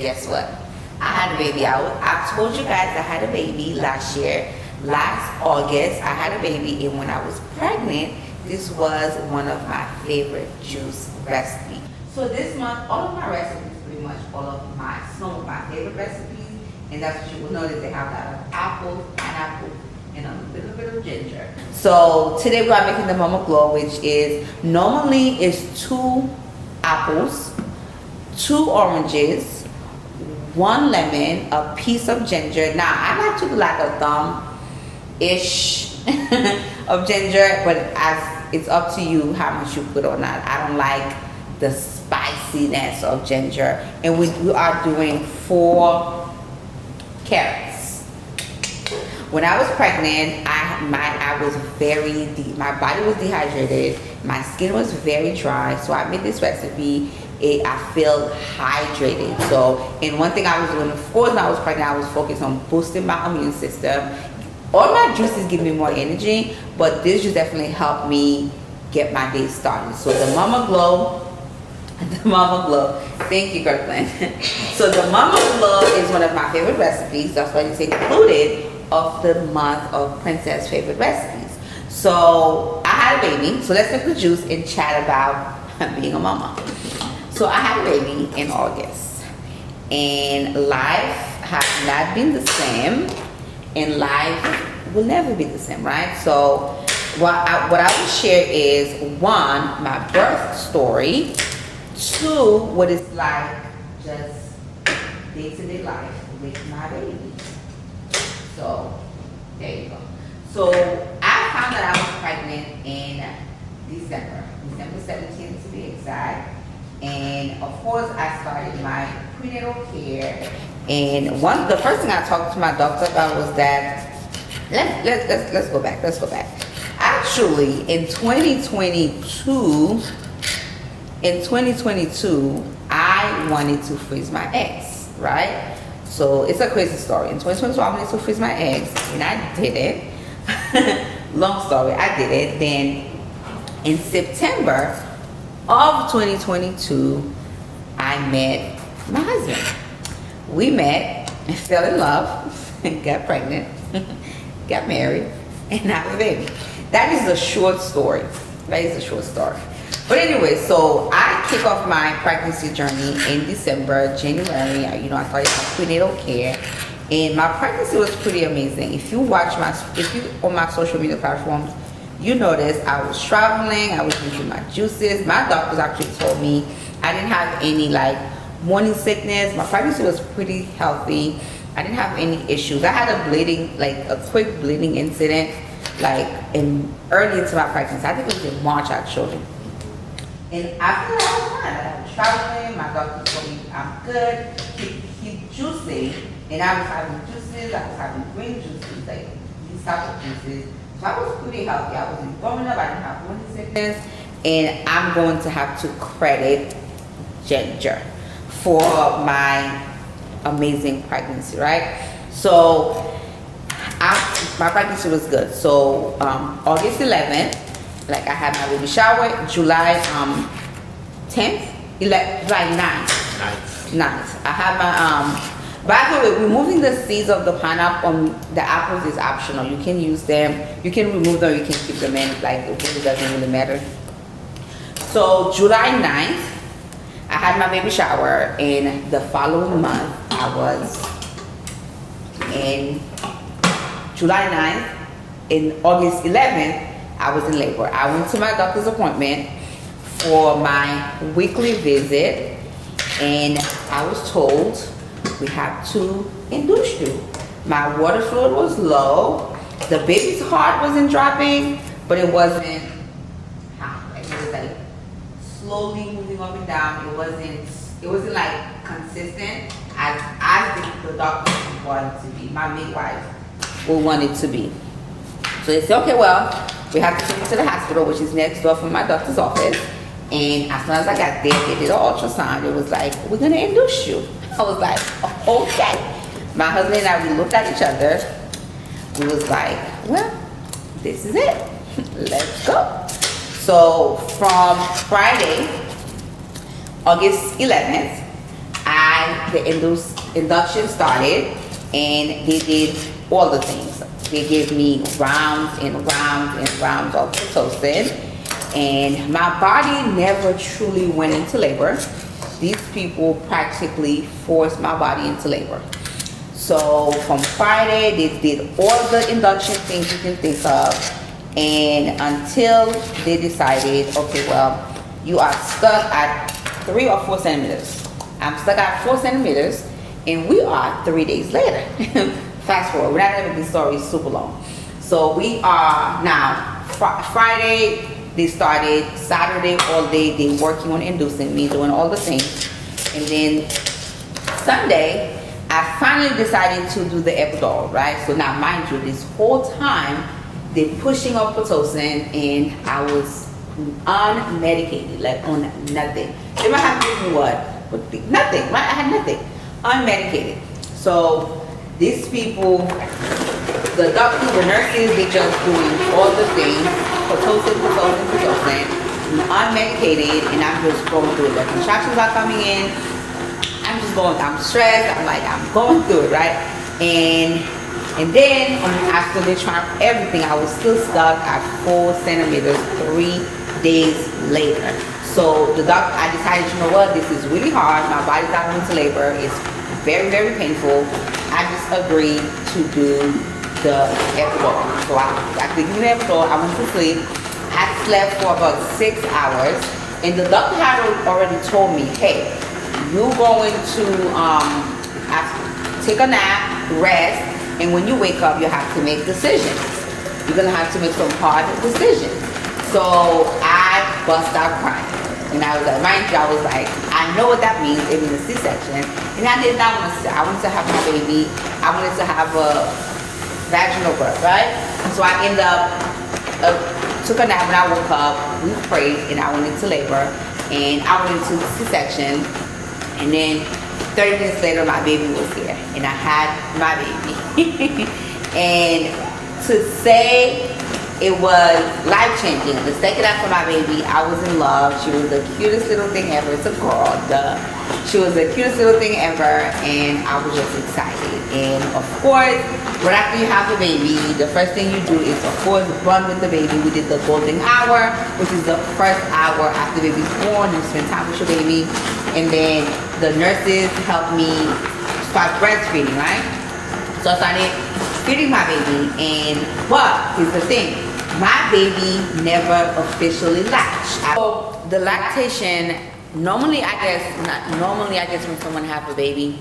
guess what? I had a baby. I told you guys I had a baby last year. Last August, I had a baby, and when I was pregnant, this was one of my favorite juice recipes. So this month, all of my recipes, pretty much some of my favorite recipes, and that's what you will notice. They have a lot of apples, pineapple, and a little bit of ginger. So today we are making the Mama Glow, which is normally is 2 apples, 2 oranges, 1 lemon, a piece of ginger. Now I like to do like a thumb-ish of ginger, but as it's up to you how much you put on that. I don't like the spiciness of ginger. And we are doing 4 carrots. When I was pregnant, I was my body was dehydrated, my skin was very dry, so I made this recipe. I feel hydrated. So, and one thing I was doing, of course, when I was pregnant, I was focused on boosting my immune system. All my juices give me more energy, but this just definitely helped me get my day started. So the Mama Glow, thank you, Kirkland. So the Mama Glow is one of my favorite recipes. That's why it's included of the month of Princess favorite recipes. So I had a baby. So let's make the juice and chat about being a mama. So I had a baby in August, and life has not been the same, and life will never be the same, right? So what I will share is 1, my birth story, 2, what it's like just day-to-day life with my baby. So there you go. So I found that I was pregnant in December 17th to be exact. And of course I started my prenatal care. And the first thing I talked to my doctor about was that let's go back. Actually in 2022, I wanted to freeze my eggs, right? So it's a crazy story. In 2022 I wanted to freeze my eggs, and I did it. Long story, I did it. Then in September of 2022, I met my husband. We met and fell in love and got pregnant, got married, and have a baby. That is a short story. But anyway, so I kick off my pregnancy journey in December, January. I started my prenatal care, and my pregnancy was pretty amazing. If you on my social media platforms, you notice I was traveling, I was drinking my juices. My doctors actually told me I didn't have any morning sickness. My pregnancy was pretty healthy. I didn't have any issues. I had a quick bleeding incident, early into my pregnancy. I think it was in March actually. And after that, I was fine. I was traveling. My doctor told me I'm good. Keep juicing, and I was having juices. I was having green juices, these type of juices. So I was pretty healthy. I wasn't throwing up. I didn't have morning sickness. And I'm going to have to credit ginger for my amazing pregnancy, right? So my pregnancy was good. So August 11th, I had my baby shower. July 10th, July 9th. I had my by the way, removing the seeds of the pineapple, the apples is optional. You can use them, you can remove them, you can keep them in, it really doesn't really matter. So July 9th, I had my baby shower, and the following month, I was in July 9th, in August 11th, I was in labor. I went to my doctor's appointment for my weekly visit, and I was told, we have to induce you. My water fluid was low. The baby's heart wasn't dropping, but it wasn't high. It was slowly moving up and down. It wasn't consistent as I think the doctor wanted it to be. My midwife will want it to be. So they said, okay, well, we have to take you to the hospital, which is next door from my doctor's office. And as soon as I got there, they did an ultrasound. It was like, we're gonna induce you. I was like, okay. My husband and I, we looked at each other. We was like, well, this is it. Let's go. So from Friday, August 11th, the induction started, and they did all the things. They gave me rounds and rounds and rounds of Pitocin, and my body never truly went into labor. These people practically forced my body into labor. So from Friday, they did all the induction things you can think of, and until they decided, okay, well, you are stuck at 3 or 4 centimeters. I'm stuck at 4 centimeters, and we are 3 days later. Fast forward, we're not having this story super long. So we are now, Friday, they started, Saturday all day, they working on inducing me, doing all the things. And then Sunday, I finally decided to do the epidural, right? So now mind you, this whole time, they're pushing up Pitocin, and I was unmedicated, like on nothing. They might have given me what? Nothing, right? I had nothing. Unmedicated. So these people, the doctors, the nurses, they just doing all the things, Pitocin, unmedicated, and I'm just going through it. The contractions are coming in. I'm stressed. I'm going through it, right? And then after they tried everything, I was still stuck at 4 centimeters 3 days later. So the doctor, I decided, you know what, this is really hard. My body's not going into labor. It's very, very painful. I just agreed to do the epidural. So after giving the epidural, I went to sleep. I slept for about 6 hours, and the doctor had already told me, hey, you're going to take a nap, rest, and when you wake up, you have to make decisions. You're gonna have to make some hard decisions. So I bust out crying, and I was like, mind you, I was like, I know what that means. It means a C-section, and I did not want to. I wanted to have my baby. I wanted to have a vaginal birth, right? So I ended up took a nap. When I woke up, we prayed, and I went into labor, and I went into C-section. And then 30 minutes later, my baby was here, and I had my baby. And to say it was life-changing. The second after my baby, I was in love. She was the cutest little thing ever. It's a girl, duh. She was the cutest little thing ever, and I was just excited. And of course, right after you have a baby, the first thing you do is, of course, run with the baby. We did the golden hour, which is the first hour after the baby's born. You spend time with your baby. And then the nurses helped me start breastfeeding, right? So I started feeding my baby, but here's the thing, my baby never officially latched. So the lactation, normally I guess when someone have a baby,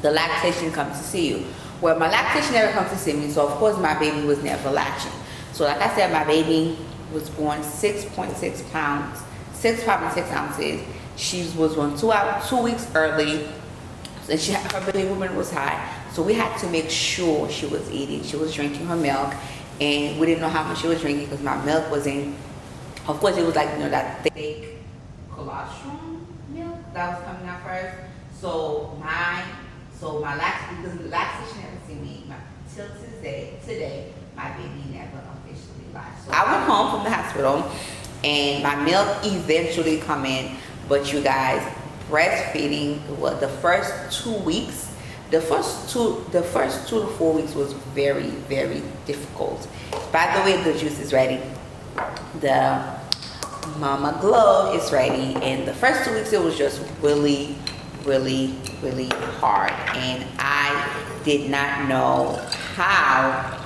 the lactation comes to see you. Well, my lactation never comes to see me, so of course my baby was never latching. So like I said, my baby was born 6.6 pounds, 6 pounds and 6 ounces. She was born 2 weeks early, and her bilirubin was high. So we had to make sure she was eating. She was drinking her milk, and we didn't know how much she was drinking because my milk was in, of course it was like, you know, that thick colostrum milk that was coming out first. So my lactation, because the lactation never seen me, till today, my baby never officially latched. So I went home from the hospital, and my milk eventually come in. But you guys, breastfeeding, the first 2 weeks, the first two to 4 weeks was very, very difficult. By the way, the juice is ready. The Mama Glow is ready. And the first 2 weeks, it was just really, really, really hard. And I did not know how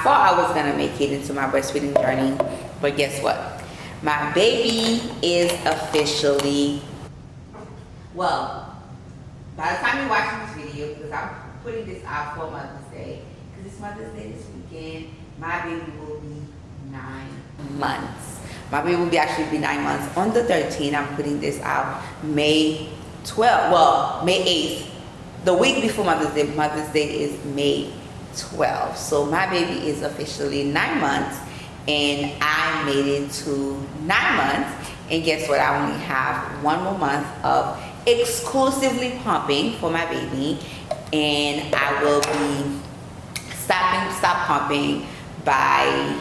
far I was gonna make it into my breastfeeding journey. But guess what? My baby is officially, well, by the time you're watching this video, because I'm putting this out for Mother's Day, because it's Mother's Day this weekend, my baby will be 9 months. My baby will actually be 9 months. On the 13th, I'm putting this out May 12th, well, May 8th. The week before Mother's Day is May 12th. So my baby is officially 9 months. And I made it to 9 months, and guess what? I only have 1 more month of exclusively pumping for my baby, and I will be stop pumping by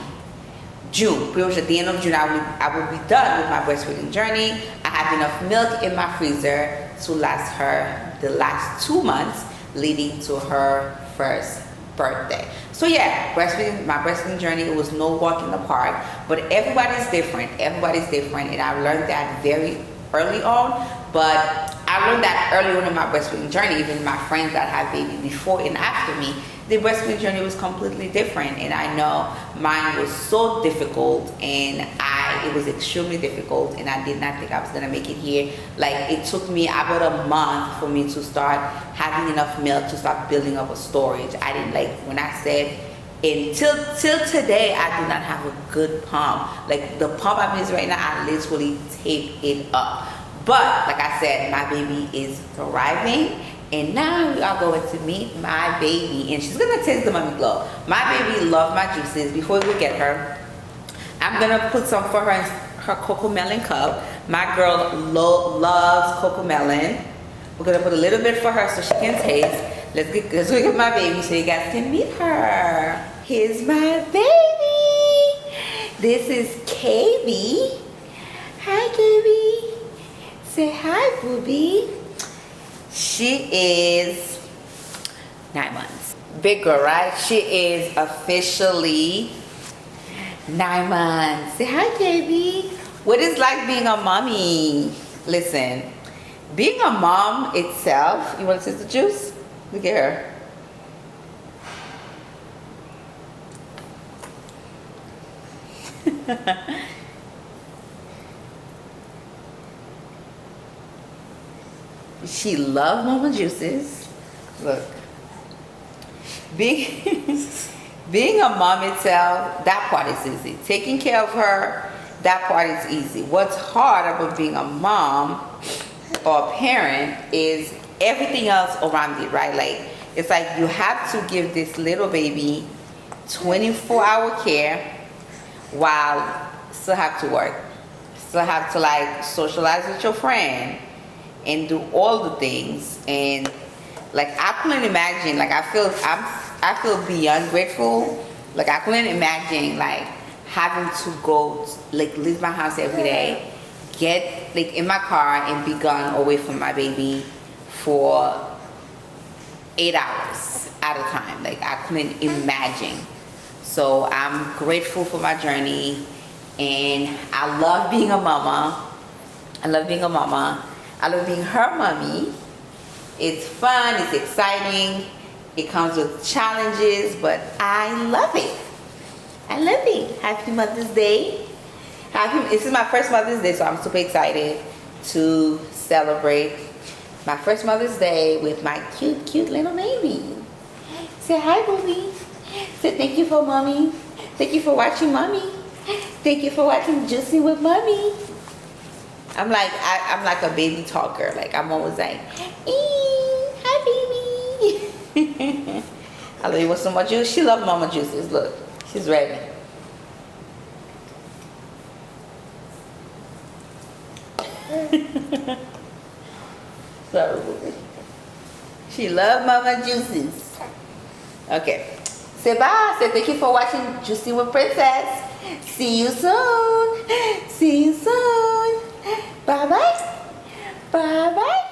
June. Pretty much at the end of June, I will be done with my breastfeeding journey. I have have enough milk in my freezer to last her the last 2 months leading to her first birthday. So yeah, my breastfeeding journey, it was no walk in the park, but everybody's different, and I learned that very early on. But I learned that early on in my breastfeeding journey. Even my friends that had baby before and after me, the breastfeeding journey was completely different, and I know mine was so difficult, and it was extremely difficult, and I did not think I was gonna make it here. Like, it took me about a month for me to start having enough milk to start building up a storage. I didn't, like, when I said, until today, I do not have a good pump. Like, the pump I'm using right now, I literally tape it up. But like I said, my baby is thriving, and now we are going to meet my baby, and she's gonna taste the mommy glow. My baby loves my juices. Before we get her, I'm gonna put some for her in her cocoa melon cup. My girl loves cocoa melon. We're gonna put a little bit for her so she can taste. Let's get my baby so you guys can meet her. Here's my baby. This is KB. Hi, KB. Say hi, booby. She is 9 months. Big girl, right? She is officially 9 months. Say hi, baby. What is like being a mommy? Listen, being a mom itself, you want to taste the juice? Look at her. She loves mama juices. Look. Being a mom itself, that part is easy. Taking care of her, that part is easy. What's hard about being a mom or a parent is everything else around it, right? Like, it's like you have to give this little baby 24-hour care while still have to work. Still have to, like, socialize with your friend and do all the things. And like, I couldn't imagine, like, I feel beyond grateful. Like, I couldn't imagine, like, having to go, like, leave my house every day, get, like, in my car and be gone away from my baby for 8 hours at a time. Like, I couldn't imagine. So I'm grateful for my journey, and I love being a mama. I love being a mama. I love being her mommy. It's fun, it's exciting, it comes with challenges, but I love it. I love it. Happy Mother's Day. This is my first Mother's Day, so I'm super excited to celebrate my first Mother's Day with my cute, cute little baby. Say hi, booby. Say thank you for mommy. Thank you for watching mommy. Thank you for watching Juicing with Mommy. I'm like a baby talker. Like, I'm always like, hi, baby. I love you with so much juice. She loves mama juices. Look, she's ready. Sorry, booby. She loves mama juices. Okay. Say bye. Say thank you for watching Juicing with Priiincesss. See you soon. See you soon. Bye-bye. Bye-bye.